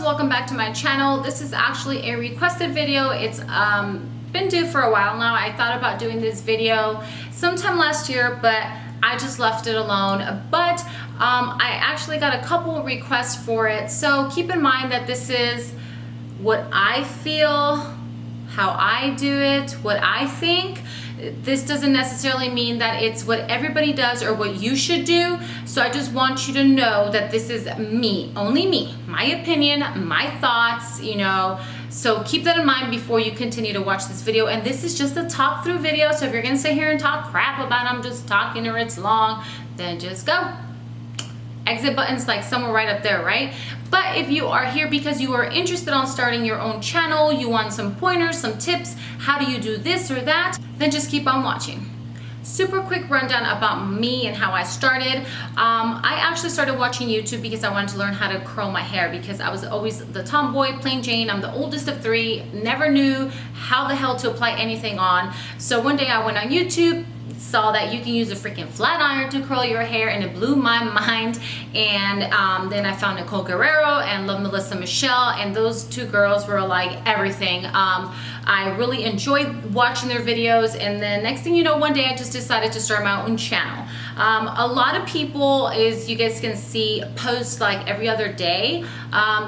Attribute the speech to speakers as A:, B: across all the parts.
A: welcome back to my channel. This is actually a requested video. It's been due for a while now. I thought about doing this video sometime last year, but I just left it alone. But I actually got a couple of requests for it, so keep in mind that this is what I feel, how I do it, what I think. This doesn't necessarily mean that it's what everybody does or what you should do. So I just want you to know that this is me, only me, my opinion, my thoughts, you know. So keep that in mind before you continue to watch this video. And this is just a talk through video. So if you're gonna sit here and talk crap about I'm just talking or it's long, then just go. Exit button's like somewhere right up there, right? But if you are here because you are interested on starting your own channel, you want some pointers, some tips, how do you do this or that, then just keep on watching. Super quick rundown about me and how I started. I actually started watching YouTube because I wanted to learn how to curl my hair, because I was always the tomboy, plain Jane. I'm the oldest of three, never knew how the hell to apply anything on. So one day I went on YouTube, saw that you can use a freaking flat iron to curl your hair, and it blew my mind. And then I found Nicole Guerrero and Love Melissa Michelle, and those two girls were like everything. I really enjoyed watching their videos, and then next thing you know, one day I just decided to start my own channel. A lot of people, as you guys can see, post like every other day.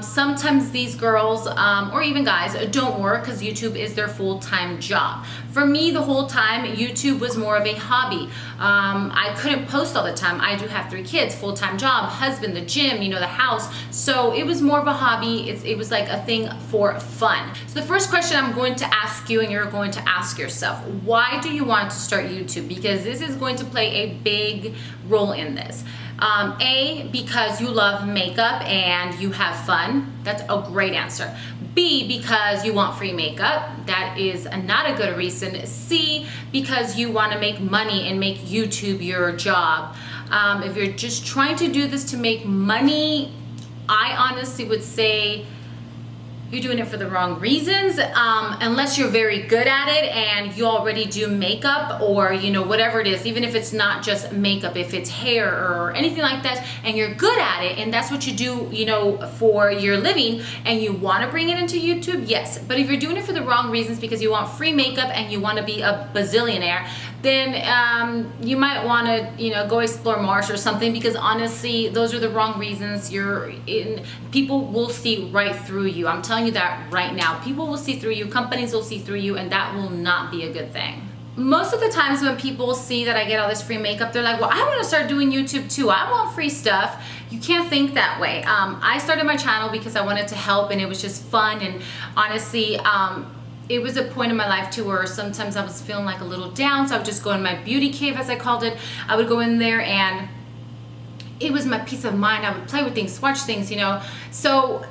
A: Sometimes these girls or even guys don't work because YouTube is their full-time job. For me, the whole time YouTube was more of a hobby. I couldn't post all the time. I do have 3 kids, full-time job, husband, the gym, you know, the house. So it was more of a hobby. It was like a thing for fun. So the first question I'm going to ask you, and you're going to ask yourself, why do you want to start YouTube? Because this is going to play a big role in this. A, because you love makeup and you have fun. That's a great answer. B, because you want free makeup. That is not a good reason. C, because you want to make money and make YouTube your job. If you're just trying to do this to make money, I honestly would say you're doing it for the wrong reasons, unless you're very good at it and you already do makeup, or you know, whatever it is, even if it's not just makeup, if it's hair or anything like that, and you're good at it and that's what you do, you know, for your living, and you want to bring it into YouTube, yes. But if you're doing it for the wrong reasons, because you want free makeup and you want to be a bazillionaire, then you might want to, you know, go explore Mars or something, because honestly, those are the wrong reasons. People will see right through you. I'm telling you that right now. People will see through you, companies will see through you, and that will not be a good thing. Most of the times when people see that I get all this free makeup, they're like, well, I want to start doing YouTube too. I want free stuff. You can't think that way. I started my channel because I wanted to help, and it was just fun. And honestly, it was a point in my life too where sometimes I was feeling like a little down, so I would just go in my beauty cave, as I called it. I would go in there and it was my peace of mind. I would play with things, watch things, you know. So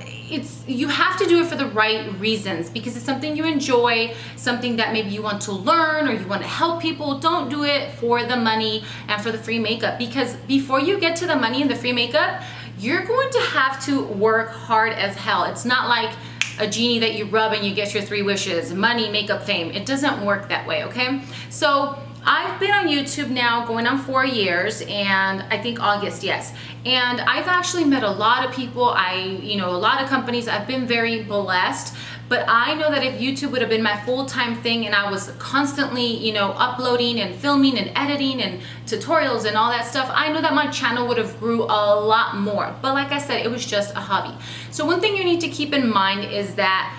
A: you have to do it for the right reasons, because it's something you enjoy, something that maybe you want to learn or you want to help people. Don't do it for the money and for the free makeup, because before you get to the money and the free makeup, you're going to have to work hard as hell. It's not like a genie that you rub and you get your 3 wishes, money, makeup, fame. It doesn't work that way, okay? So I've been on YouTube now going on 4 years, and I think August, yes. And I've actually met a lot of people, you know, a lot of companies. I've been very blessed, but I know that if YouTube would have been my full-time thing and I was constantly, you know, uploading and filming and editing and tutorials and all that stuff, I know that my channel would have grew a lot more. But like I said, it was just a hobby. So one thing you need to keep in mind is that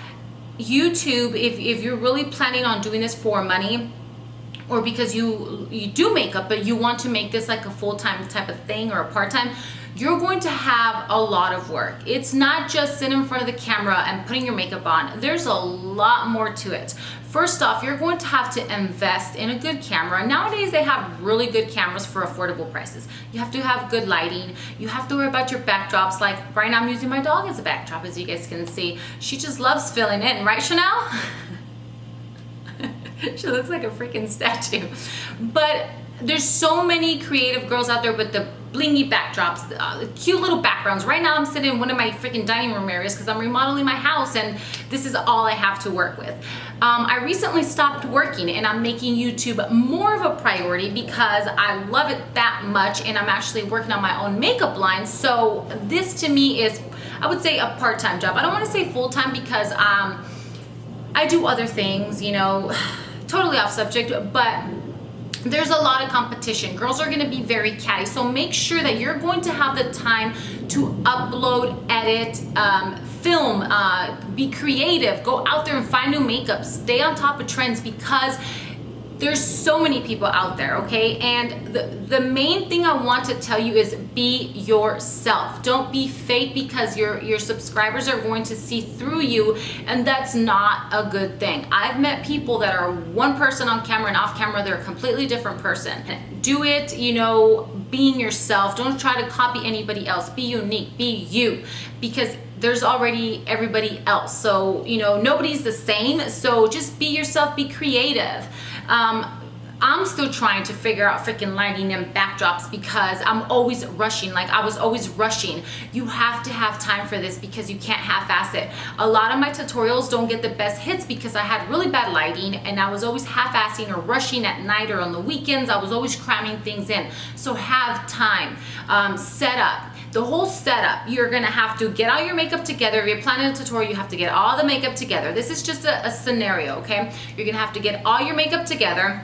A: YouTube, if you're really planning on doing this for money, or because you do makeup but you want to make this like a full-time type of thing or a part-time, you're going to have a lot of work. It's not just sitting in front of the camera and putting your makeup on. There's a lot more to it. First off, you're going to have to invest in a good camera. Nowadays, they have really good cameras for affordable prices. You have to have good lighting. You have to worry about your backdrops. Like right now, I'm using my dog as a backdrop, as you guys can see. She just loves filling in, right, Chanel? She looks like a freaking statue. But there's so many creative girls out there with the blingy backdrops, the cute little backgrounds. Right now I'm sitting in one of my freaking dining room areas because I'm remodeling my house, and this is all I have to work with. I recently stopped working and I'm making YouTube more of a priority because I love it that much, and I'm actually working on my own makeup line. So this to me is I would say a part-time job. I don't want to say full-time because I do other things, you know, totally off subject, but there's a lot of competition. Girls are going to be very catty, so make sure that you're going to have the time to upload, edit, film, be creative, go out there and find new makeup, stay on top of trends, because there's so many people out there, okay? And the main thing I want to tell you is be yourself. Don't be fake, because your subscribers are going to see through you, and that's not a good thing. I've met people that are one person on camera, and off camera they're a completely different person. Do it, you know, being yourself. Don't try to copy anybody else. Be unique, be you, because there's already everybody else. So, you know, nobody's the same. So just be yourself, be creative. I'm still trying to figure out freaking lighting and backdrops, because I'm always rushing. Like, I was always rushing. You have to have time for this, because you can't half-ass it. A lot of my tutorials don't get the best hits because I had really bad lighting, and I was always half-assing or rushing at night or on the weekends. I was always cramming things in. So have time. Set up. The whole setup, you're gonna have to get all your makeup together. If you're planning a tutorial, you have to get all the makeup together. This is just a scenario, okay? You're gonna have to get all your makeup together,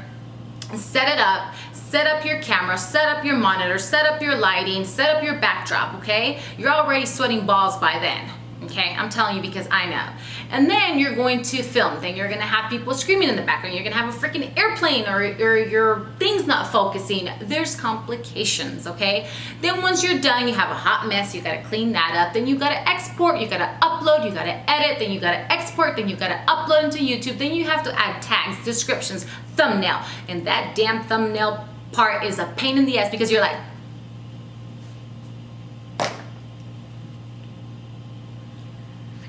A: set it up, set up your camera, set up your monitor, set up your lighting, set up your backdrop, okay? You're already sweating balls by then, okay? I'm telling you, because I know. And then you're going to film. Then you're gonna have people screaming in the background. You're gonna have a freaking airplane, or your thing's not focusing. There's complications, okay? Then once you're done, you have a hot mess. You gotta clean that up. Then you gotta export, you gotta upload, you gotta edit, then you gotta export, then you gotta upload into YouTube. Then you have to add tags, descriptions, thumbnail. And that damn thumbnail part is a pain in the ass, because you're like,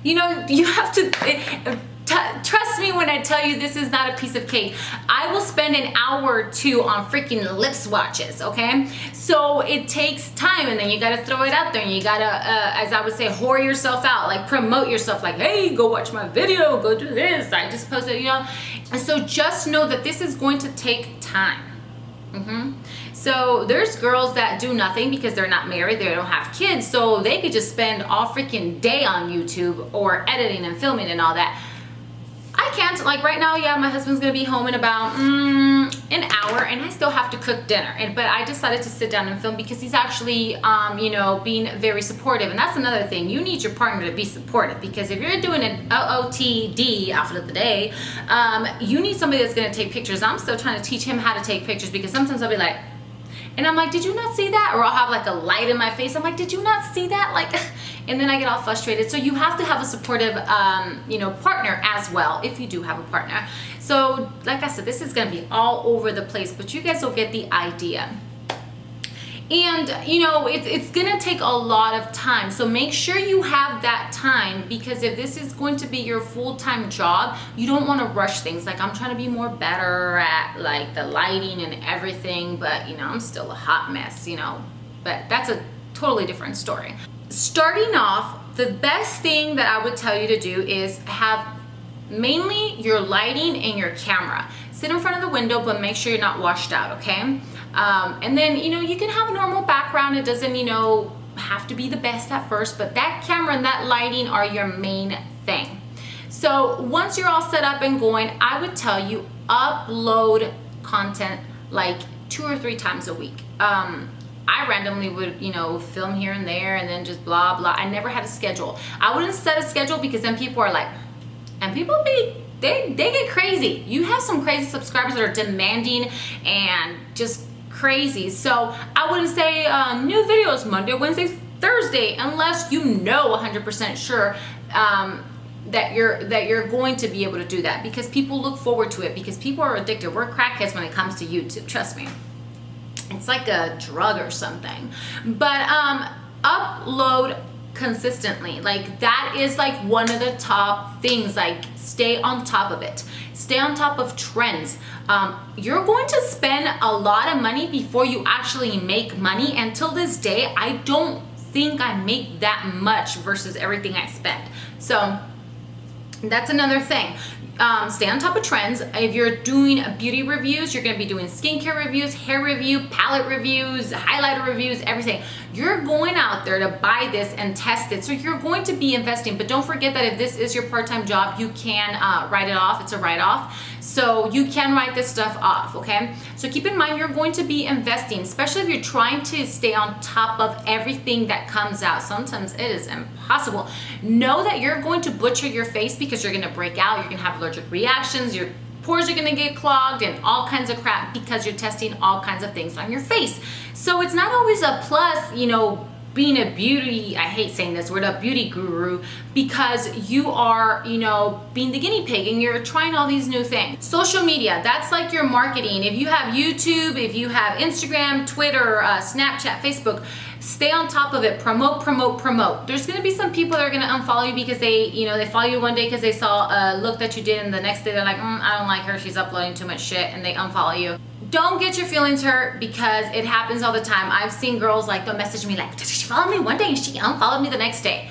A: you know, you have to trust me when I tell you this is not a piece of cake. I will spend an hour or two on freaking lip swatches, okay? So it takes time, and then you gotta throw it out there, and you gotta, as I would say, whore yourself out, like promote yourself, like, hey, go watch my video, go do this, I just posted, you know? And so just know that this is going to take time. So there's girls that do nothing because they're not married, they don't have kids, so they could just spend all freaking day on YouTube or editing and filming and all that. I can't. Like right now, yeah, my husband's gonna be home in about an hour, and I still have to cook dinner. But I decided to sit down and film because he's actually, you know, being very supportive. And that's another thing. You need your partner to be supportive, because if you're doing an OOTD outfit of the day, you need somebody that's gonna take pictures. I'm still trying to teach him how to take pictures, because sometimes I'll be like, and I'm like, did you not see that? Or I'll have like a light in my face. I'm like, did you not see that? Like, and then I get all frustrated. So you have to have a supportive, you know, partner as well, if you do have a partner. So like I said, this is gonna be all over the place, but you guys will get the idea. And you know, it's gonna take a lot of time, so make sure you have that time, because if this is going to be your full-time job, you don't want to rush things. Like, I'm trying to be more better at like the lighting and everything, but you know, I'm still a hot mess, you know, but that's a totally different story. Starting off, the best thing that I would tell you to do is have mainly your lighting and your camera. Sit in front of the window, but make sure you're not washed out, okay? And then, you know, you can have a normal background. It doesn't, you know, have to be the best at first, but that camera and that lighting are your main thing. So once you're all set up and going, I would tell you upload content like 2 or 3 times a week. I randomly would, you know, film here and there, and then just blah, blah. I never had a schedule. I wouldn't set a schedule, because then people are like, and people they get crazy. You have some crazy subscribers that are demanding and just crazy. So I wouldn't say new videos Monday, Wednesday, Thursday, unless you know 100% sure that you're going to be able to do that, because people look forward to it, because people are addicted. We're crackheads when it comes to YouTube, trust me. It's like a drug or something. But upload consistently. Like, that is like one of the top things. Like, stay on top of it. Stay on top of trends. You're going to spend a lot of money before you actually make money. Until this day, I don't think I make that much versus everything I spend. So That's another thing. Stay on top of trends. If you're doing beauty reviews, you're going to be doing skincare reviews, hair review, palette reviews, highlighter reviews, everything. You're going out there to buy this and test it. So you're going to be investing, but don't forget that if this is your part-time job, you can write it off. It's a write-off. So you can write this stuff off, okay? So keep in mind, you're going to be investing, especially if you're trying to stay on top of everything that comes out. Sometimes it is impossible. Know that you're going to butcher your face because you're gonna break out, you're gonna have allergic reactions, your pores are gonna get clogged and all kinds of crap because you're testing all kinds of things on your face. So it's not always a plus, you know, being a beauty, I hate saying this word, a beauty guru, because you are, you know, being the guinea pig and you're trying all these new things. Social media, that's like your marketing. If you have YouTube, if you have Instagram, Twitter, Snapchat, Facebook, stay on top of it. Promote, promote, promote. There's gonna be some people that are gonna unfollow you because they, you know, they follow you one day because they saw a look that you did, and the next day they're like, I don't like her, she's uploading too much shit, and they unfollow you. Don't get your feelings hurt because it happens all the time. I've seen girls like, they'll message me like, she followed me one day and she unfollowed me the next day.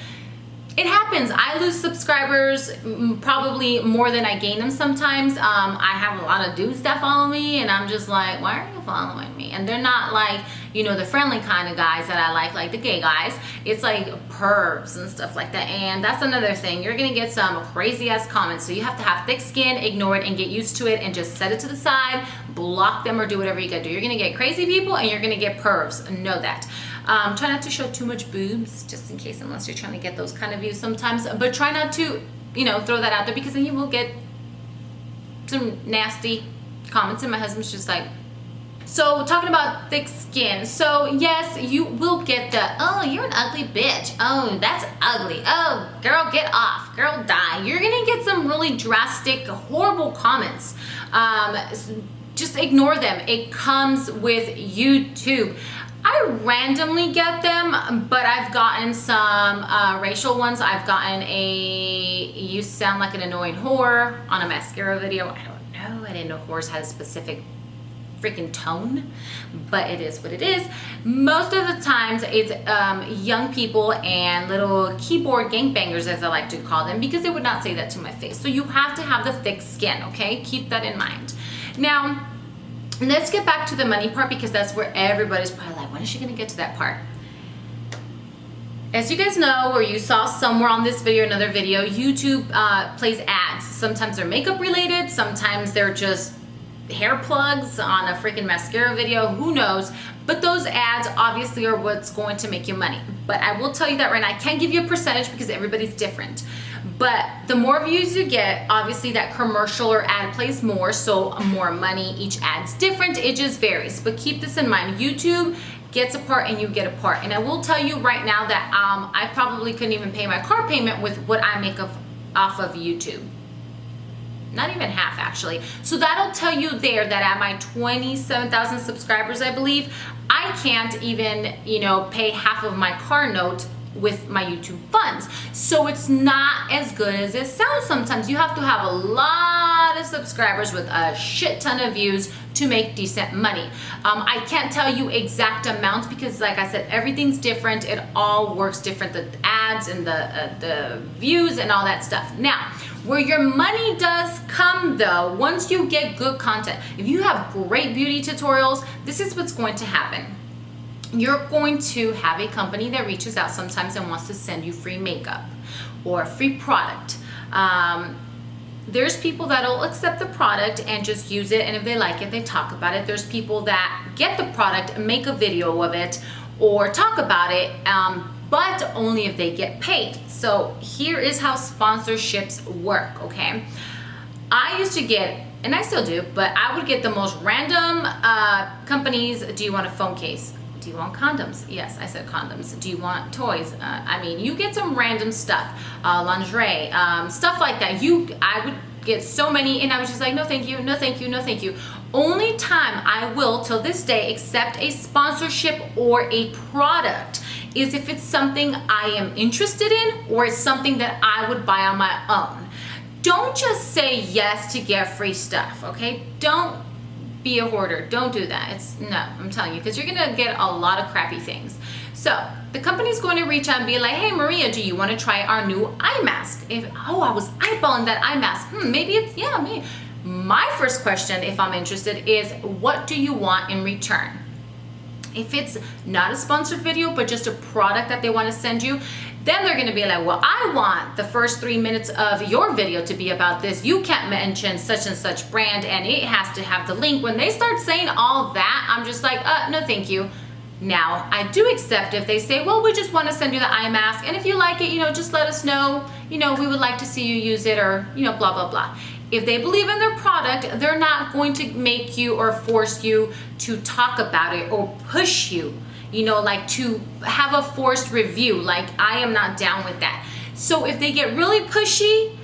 A: It happens. I lose subscribers probably more than I gain them sometimes. I have a lot of dudes that follow me and I'm just like, why are you following me? And they're not like, you know, the friendly kind of guys that I like the gay guys. It's like pervs and stuff like that. And that's another thing. You're gonna get some crazy ass comments. So you have to have thick skin, ignore it and get used to it and just set it to the side, block them or do whatever you gotta do. You're gonna get crazy people and you're gonna get pervs. Know that. Try not to show too much boobs, just in case, unless you're trying to get those kind of views sometimes. But try not to, you know, throw that out there because then you will get some nasty comments. And my husband's just like, so talking about thick skin. So yes, you will get the, oh, you're an ugly bitch. Oh, that's ugly. Oh, girl, get off. Girl, die. You're gonna get some really drastic, horrible comments. Just ignore them. It comes with YouTube. I randomly get them, but I've gotten some racial ones. I've gotten a, you sound like an annoying whore on a mascara video. I don't know. I didn't know whores had a specific freaking tone, but it is what it is. Most of the times it's young people and little keyboard gangbangers, as I like to call them, because they would not say that to my face. So you have to have the thick skin, okay? Keep that in mind. Now, let's get back to the money part because that's where everybody's probably like, when is she gonna get to that part? As you guys know, or you saw somewhere on this video or another video, YouTube plays ads. Sometimes they're makeup related, sometimes they're just hair plugs on a freaking mascara video, who knows? But those ads obviously are what's going to make you money. But I will tell you that right now, I can't give you a percentage because everybody's different. But the more views you get, obviously that commercial or ad plays more, so more money. Each ad's different, it just varies. But keep this in mind, YouTube gets a part and you get a part. And I will tell you right now that I probably couldn't even pay my car payment with what I make off of YouTube. Not even half, actually. So that'll tell you there that at my 27,000 subscribers, I believe, I can't even, you know, pay half of my car note with my YouTube funds. So it's not as good as it sounds sometimes. You have to have a lot of subscribers with a shit ton of views to make decent money. I can't tell you exact amounts because, like I said, everything's different. It all works different, the ads and the views and all that stuff. Now, where your money does come though, once you get good content, if you have great beauty tutorials, this is what's going to happen. You're going to have a company that reaches out sometimes and wants to send you free makeup or free product. There's people that'll accept the product and just use it, and if they like it, they talk about it. There's people that get the product, make a video of it, or talk about it, but only if they get paid. So here is how sponsorships work, okay? I used to get, and I still do, but I would get the most random companies. Do you want a phone case? Do you want condoms? Yes, I said condoms. Do you want toys? I mean, you get some random stuff, lingerie, stuff like that. I would get so many, and I was just like, no thank you, no thank you, no thank you. Only time I will, till this day, accept a sponsorship or a product is if it's something I am interested in or it's something that I would buy on my own. Don't just say yes to get free stuff, okay? Don't be a hoarder. Don't do that. No, I'm telling you, because you're gonna get a lot of crappy things. So the company's going to reach out and be like, hey Maria, do you want to try our new eye mask? If, oh, I was eyeballing that eye mask. Maybe it's, yeah, me. My first question, if I'm interested, is what do you want in return? If it's not a sponsored video, but just a product that they want to send you, then they're going to be like, well, I want the first 3 minutes of your video to be about this. You can't mention such and such brand, and it has to have the link. When they start saying all that, I'm just like, no, thank you. Now, I do accept if they say, well, we just want to send you the eye mask, and if you like it, just let us know, we would like to see you use it, or, blah, blah, blah. If they believe in their product, they're not going to make you or force you to talk about it or push you, like to have a forced review. Like, I am not down with that. So if they get really pushy,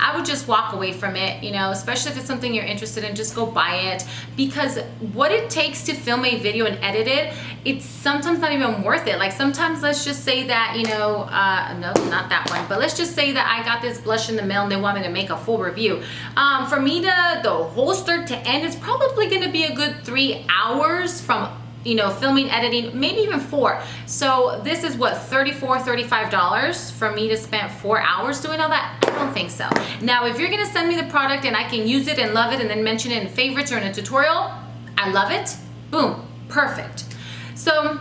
A: I would just walk away from it, especially if it's something you're interested in, just go buy it. Because what it takes to film a video and edit it, it's sometimes not even worth it. Like sometimes, let's just say that, no, not that one, but let's just say that I got this blush in the mail and they want me to make a full review. For me to, the whole start to end, it's probably gonna be a good 3 hours from filming, editing, maybe even 4. So this is what, $34, $35 for me to spend 4 hours doing all that? I don't think so. Now, if you're gonna send me the product and I can use it and love it and then mention it in favorites or in a tutorial, I love it, boom, perfect. So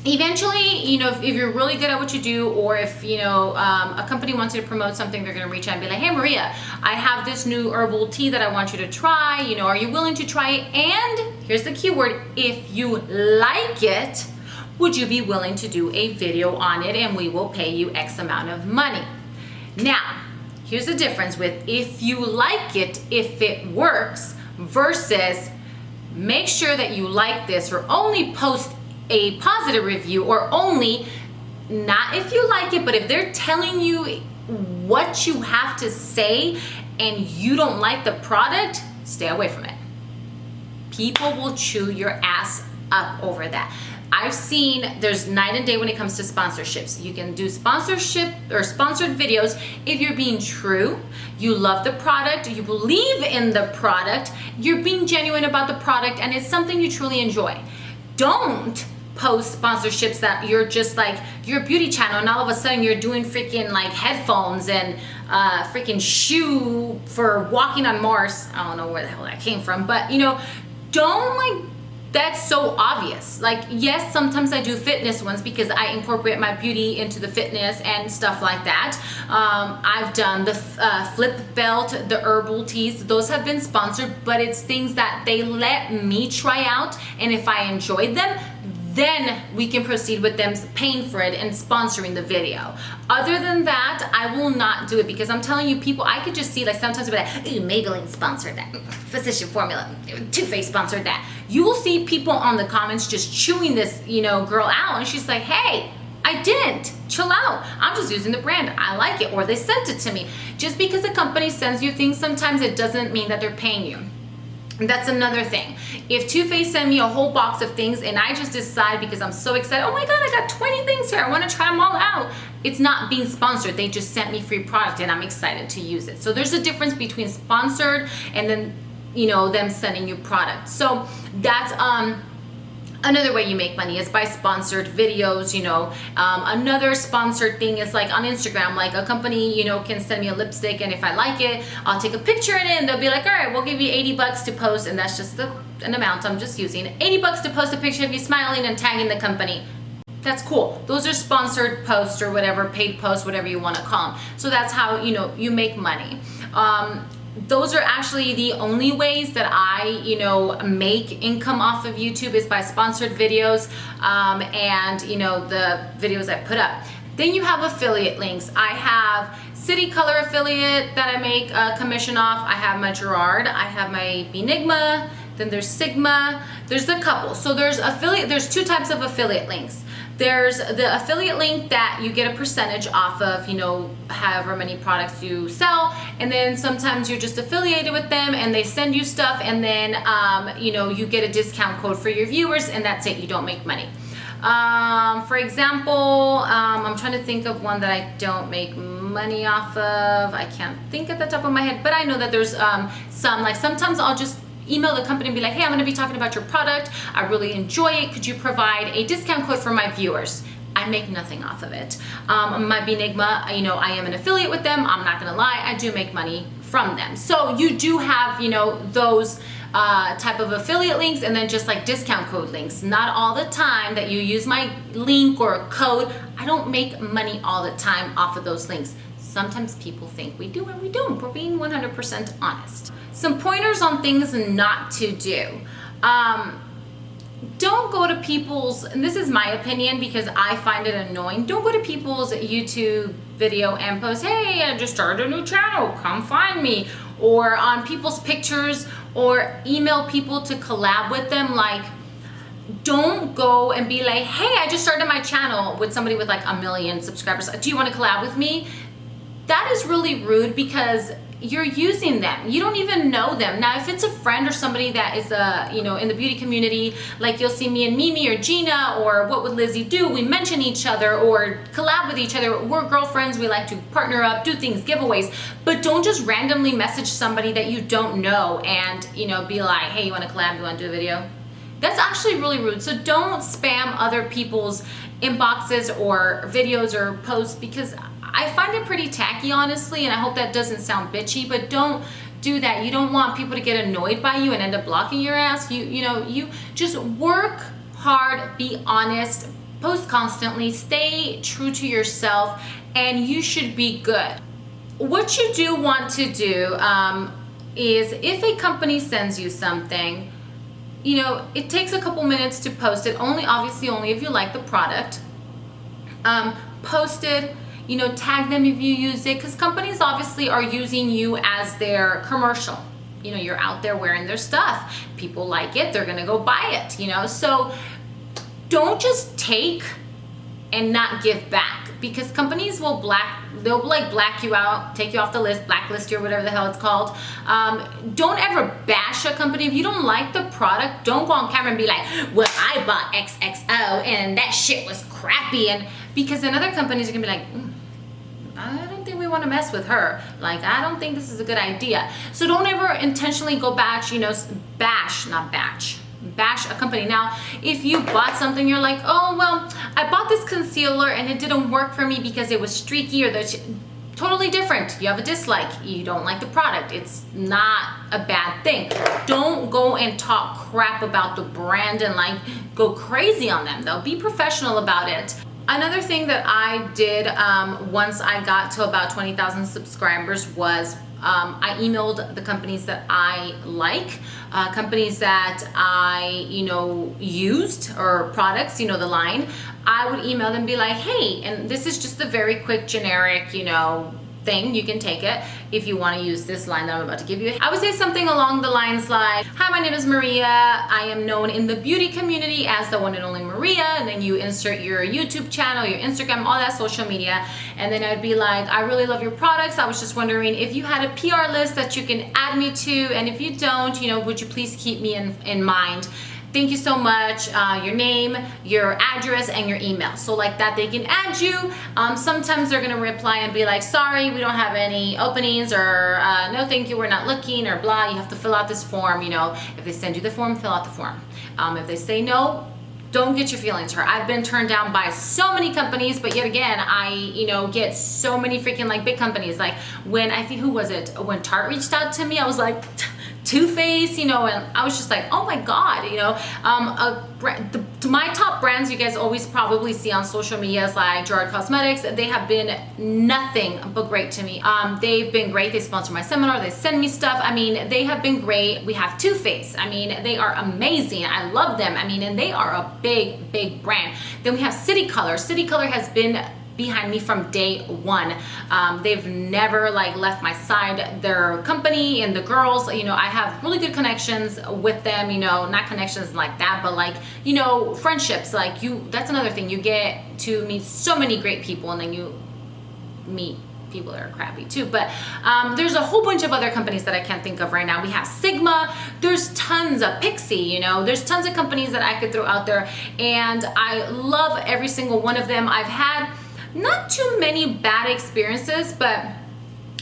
A: eventually, if you're really good at what you do, or if, a company wants you to promote something, they're gonna reach out and be like, hey Maria, I have this new herbal tea that I want you to try, are you willing to try it? And here's the keyword, if you like it, would you be willing to do a video on it and we will pay you X amount of money? Now, here's the difference with if you like it, if it works, versus make sure that you like this, or only post a positive review, or only, not if you like it, but if they're telling you what you have to say and you don't like the product, stay away from it. People will chew your ass up over that. I've seen there's night and day when it comes to sponsorships. You can do sponsorship or sponsored videos if you're being true, you love the product, you believe in the product, you're being genuine about the product, and it's something you truly enjoy. Don't post sponsorships that you're just like, your beauty channel and all of a sudden you're doing freaking like headphones and freaking shoe for walking on Mars. I don't know where the hell that came from, but don't like, that's so obvious. Like, yes, sometimes I do fitness ones because I incorporate my beauty into the fitness and stuff like that. I've done the flip belt, the herbal teas. Those have been sponsored, but it's things that they let me try out. And if I enjoyed them, then we can proceed with them paying for it and sponsoring the video. Other than that, I will not do it, because I'm telling you, people, I could just see, like, sometimes be like, ooh, Maybelline sponsored that, Physician Formula, Too Faced sponsored that. You will see people on the comments just chewing this, girl out, and she's like, hey, I didn't, chill out. I'm just using the brand, I like it, or they sent it to me. Just because a company sends you things, sometimes it doesn't mean that they're paying you. That's another thing. If Too Faced send me a whole box of things and I just decide because I'm so excited, oh my God, I got 20 things here, I want to try them all out. It's not being sponsored. They just sent me free product and I'm excited to use it. So there's a difference between sponsored and then, them sending you product. So that's another way you make money is by sponsored videos. Another sponsored thing is like on Instagram, like a company, can send me a lipstick, and if I like it, I'll take a picture in it and they'll be like, all right, we'll give you $80 to post, and that's just an amount I'm just using. $80 to post a picture of you smiling and tagging the company. That's cool. Those are sponsored posts or whatever, paid posts, whatever you want to call them. So that's how, you make money. Those are actually the only ways that I, make income off of YouTube, is by sponsored videos and, the videos I put up. Then you have affiliate links. I have City Color affiliate that I make a commission off. I have my GERARD. I have my Benigma. Then there's Sigma. There's a couple. So there's two types of affiliate links. There's the affiliate link that you get a percentage off of, however many products you sell. And then sometimes you're just affiliated with them and they send you stuff, and then, you get a discount code for your viewers, and that's it. You don't make money. For example, I'm trying to think of one that I don't make money off of. I can't think at the top of my head, but I know that there's some, like sometimes I'll just email the company and be like, hey, I'm gonna be talking about your product. I really enjoy it. Could you provide a discount code for my viewers? I make nothing off of it. My Benigma, you know, I am an affiliate with them. I'm not gonna lie, I do make money from them. So you do have, you know, those type of affiliate links and then just like discount code links. Not all the time that you use my link or code. I don't make money all the time off of those links. Sometimes people think we do and we don't. We're being 100% honest. Some pointers on things not to do. Don't go to people's, and this is my opinion because I find it annoying, don't go to people's YouTube video and post, hey, I just started a new channel, come find me. Or on people's pictures, or email people to collab with them. Like, don't go and be like, hey, I just started my channel with somebody with like 1 million subscribers. Do you want to collab with me? That is really rude because you're using them. You don't even know them. Now, if it's a friend or somebody that is you know, in the beauty community, like you'll see me and Mimi or Gina, or what would Lizzie do? We mention each other or collab with each other. We're girlfriends. We like to partner up, do things, giveaways. But don't just randomly message somebody that you don't know and, you know, be like, hey, you want to collab? You want to do a video? That's actually really rude. So don't spam other people's inboxes or videos or posts, because I find it pretty tacky, honestly, and I hope that doesn't sound bitchy, but don't do that. You don't want people to get annoyed by you and end up blocking your ass. You know, you just work hard, be honest, post constantly, stay true to yourself, and you should be good. What you do want to do is if a company sends you something, you know, it takes a couple minutes to post it, obviously only if you like the product. Post it. You know, tag them if you use it, because companies obviously are using you as their commercial. You know, you're out there wearing their stuff. People like it, they're gonna go buy it, you know? So don't just take and not give back, because companies will they'll like black you out, take you off the list, blacklist you, or whatever the hell it's called. Don't ever bash a company. If you don't like the product, don't go on camera and be like, well, I bought XXO and that shit was crappy. And because then other companies are gonna be like, I don't think we want to mess with her. Like, I don't think this is a good idea. So don't ever intentionally go bash, you know, bash a company. Now, if you bought something, you're like, oh, well, I bought this concealer and it didn't work for me because it was streaky, or that's totally different. You have a dislike. You don't like the product. It's not a bad thing. Don't go and talk crap about the brand and like go crazy on them, though. Be professional about it. Another thing that I did once I got to about 20,000 subscribers was I emailed the companies that I like, companies that I, you know, used, or products, you know, the line. I would email them and be like, hey, and this is just a very quick generic, you know, thing. You can take it if you want to use this line that I'm about to give you. I would say something along the lines like, hi, my name is Maria. I am known in the beauty community as the one and only Maria. And then you insert your YouTube channel, your Instagram, all that social media. And then I'd be like, I really love your products. I was just wondering if you had a PR list that you can add me to. And if you don't, you know, would you please keep me in mind? Thank you so much. Your name, your address, and your email. So like that, they can add you. Sometimes they're gonna reply and be like, sorry, we don't have any openings, or no thank you, we're not looking, or blah, you have to fill out this form. You know, if they send you the form, fill out the form. If they say no, don't get your feelings hurt. I've been turned down by so many companies, but yet again, I, you know, get so many freaking like big companies. Like when, I think, who was it? When Tarte reached out to me, I was like, Too Faced, you know, and I was just like, oh my God, you know, my top brands you guys always probably see on social media is like GERARD Cosmetics. They have been nothing but great to me. They've been great. They sponsor my seminar. They send me stuff. I mean, they have been great. We have Too Faced. I mean, they are amazing. I love them. I mean, and they are a big, big brand. Then we have City Color. City Color has been behind me from day one. They've never like left my side. Their company and the girls, you know, I have really good connections with them, you know, not connections like that, but like, you know, friendships. Like that's another thing. You get to meet so many great people, and then you meet people that are crappy too. But there's a whole bunch of other companies that I can't think of right now. We have Sigma. There's tons of IPSY, you know, there's tons of companies that I could throw out there, and I love every single one of them. I've had not too many bad experiences, but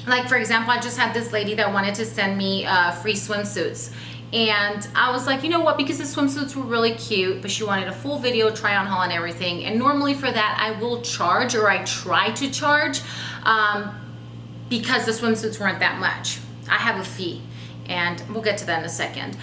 A: like, for example, I just had this lady that wanted to send me free swimsuits. And I was like, you know what, because the swimsuits were really cute, but she wanted a full video try on haul and everything. And normally for that, I will charge, or I try to charge, because the swimsuits weren't that much. I have a fee, and we'll get to that in a second.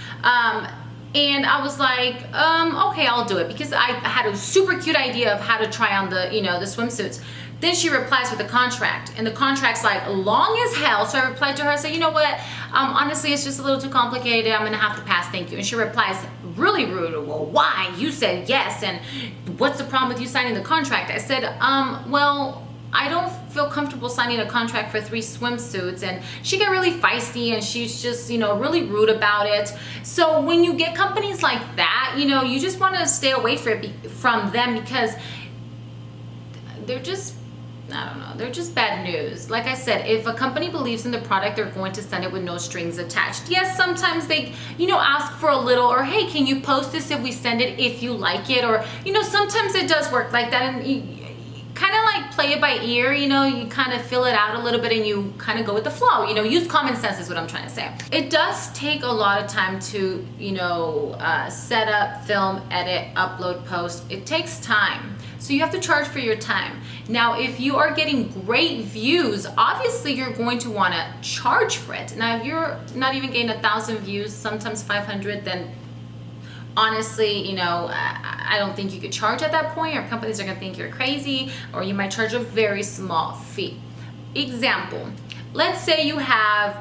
A: And I was like, okay, I'll do it, because I had a super cute idea of how to try on the, you know, the swimsuits. Then she replies with a contract, and the contract's like long as hell. So I replied to her, I said, you know what, honestly, it's just a little too complicated. I'm gonna have to pass, thank you. And she replies really rude, well, why? You said yes, and what's the problem with you signing the contract? I said, well, I don't feel comfortable signing a contract for 3 swimsuits. And she got really feisty, and she's just, you know, really rude about it. So when you get companies like that, you know, you just want to stay away from them, because they're just, I don't know, they're just bad news. Like I said, if a company believes in the product, they're going to send it with no strings attached. Yes, sometimes they, you know, ask for a little, or hey, can you post this if we send it, if you like it? Or, you know, sometimes it does work like that, and you kind of like play it by ear, you know, you kind of fill it out a little bit, and you kind of go with the flow, you know, use common sense is what I'm trying to say. It does take a lot of time to, you know, set up, film, edit, upload, post. It takes time. So you have to charge for your time. Now, if you are getting great views, obviously you're going to want to charge for it. Now, if you're not even getting 1,000 views, sometimes 500, then honestly, you know, I don't think you could charge at that point, or companies are gonna think you're crazy, or you might charge a very small fee. Example, let's say you have,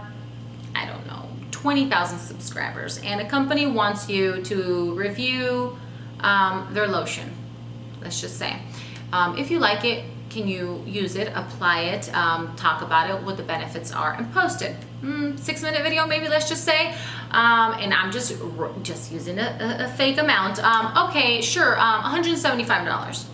A: I don't know, 20,000 subscribers, and a company wants you to review their lotion, let's just say. If you like it, can you use it, apply it, talk about it, what the benefits are, and post it? 6-minute video, maybe, let's just say. And I'm just using a fake amount. Okay, sure, $175.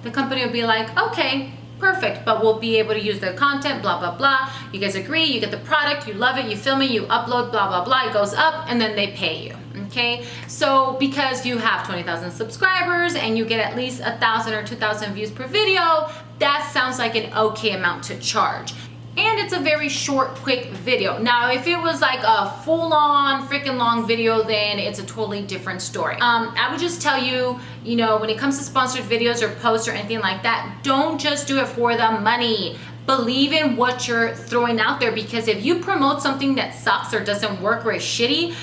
A: The company will be like, okay, perfect, but we'll be able to use the content, blah, blah, blah. You guys agree, you get the product, you love it, you film it, you upload, blah, blah, blah. It goes up, and then they pay you. Okay, so because you have 20,000 subscribers and you get at least 1,000 or 2,000 views per video, that sounds like an okay amount to charge. And it's a very short, quick video. Now, if it was like a full-on, freaking long video, then it's a totally different story. I would just tell you, you know, when it comes to sponsored videos or posts or anything like that, don't just do it for the money. Believe in what you're throwing out there, because if you promote something that sucks or doesn't work or is shitty,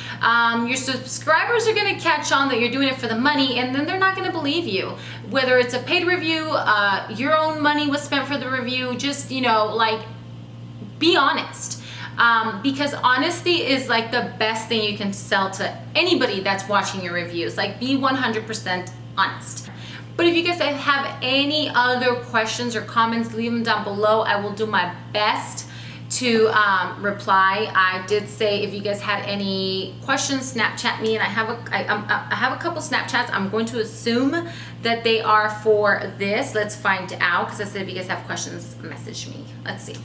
A: your subscribers are gonna catch on that you're doing it for the money, and then they're not gonna believe you. Whether it's a paid review, your own money was spent for the review, just, you know, like, be honest. Because honesty is like the best thing you can sell to anybody that's watching your reviews. Like, be 100% honest. But if you guys have any other questions or comments, leave them down below. I will do my best to reply. I did say if you guys had any questions, Snapchat me, and I have a couple Snapchats. I'm going to assume that they are for this. Let's find out, because I said if you guys have questions, message me. Let's see.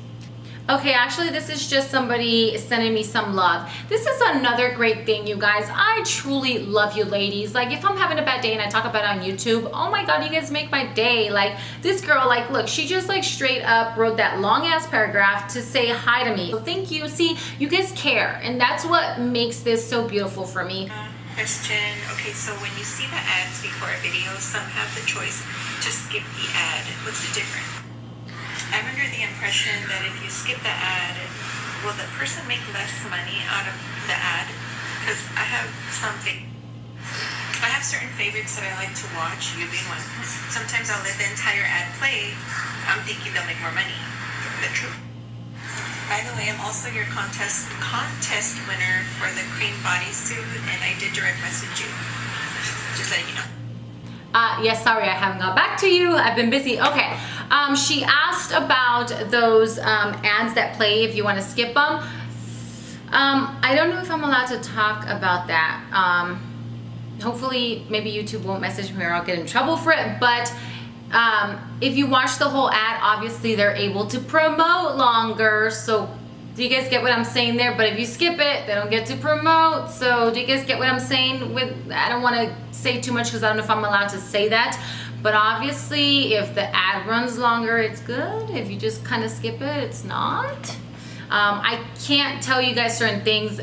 A: Okay, actually, this is just somebody sending me some love. This is another great thing, you guys. I truly love you ladies. Like, if I'm having a bad day and I talk about it on YouTube, oh my God, you guys make my day. Like, this girl, like, look, she just like straight up wrote that long ass paragraph to say hi to me. So thank you. See, you guys care, and that's what makes this so beautiful for me.
B: Question. Okay, so when you see the ads before a video, some have the choice to skip the ad. What's the difference? I'm under the impression that if you skip the ad, will the person make less money out of the ad? Because I have certain favorites that I like to watch, you being one. Sometimes I'll let the entire ad play. I'm thinking they'll make more money. Is that true? By the way, I'm also your contest winner for the cream bodysuit, and I did direct message you. Just letting you know.
A: Yes, sorry, I haven't got back to you. I've been busy. Okay. She asked about those ads that play if you want to skip them. I don't know if I'm allowed to talk about that. Hopefully, maybe YouTube won't message me or I'll get in trouble for it. But if you watch the whole ad, obviously they're able to promote longer. So do you guys get what I'm saying there? But if you skip it, they don't get to promote. So do you guys get what I'm saying? I don't want to say too much because I don't know if I'm allowed to say that. But obviously, if the ad runs longer, it's good. If you just kind of skip it, it's not. I can't tell you guys certain things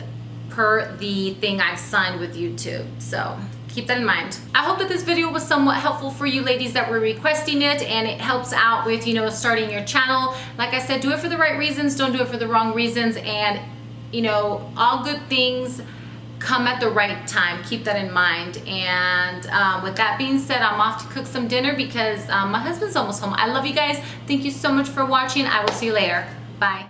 A: per the thing I've signed with YouTube. So keep that in mind. I hope that this video was somewhat helpful for you ladies that were requesting it, and it helps out with, you know, starting your channel. Like I said, do it for the right reasons, don't do it for the wrong reasons, and you know, all good things come at the right time. Keep that in mind. And with that being said, I'm off to cook some dinner because my husband's almost home. I love you guys. Thank you so much for watching. I will see you later. Bye.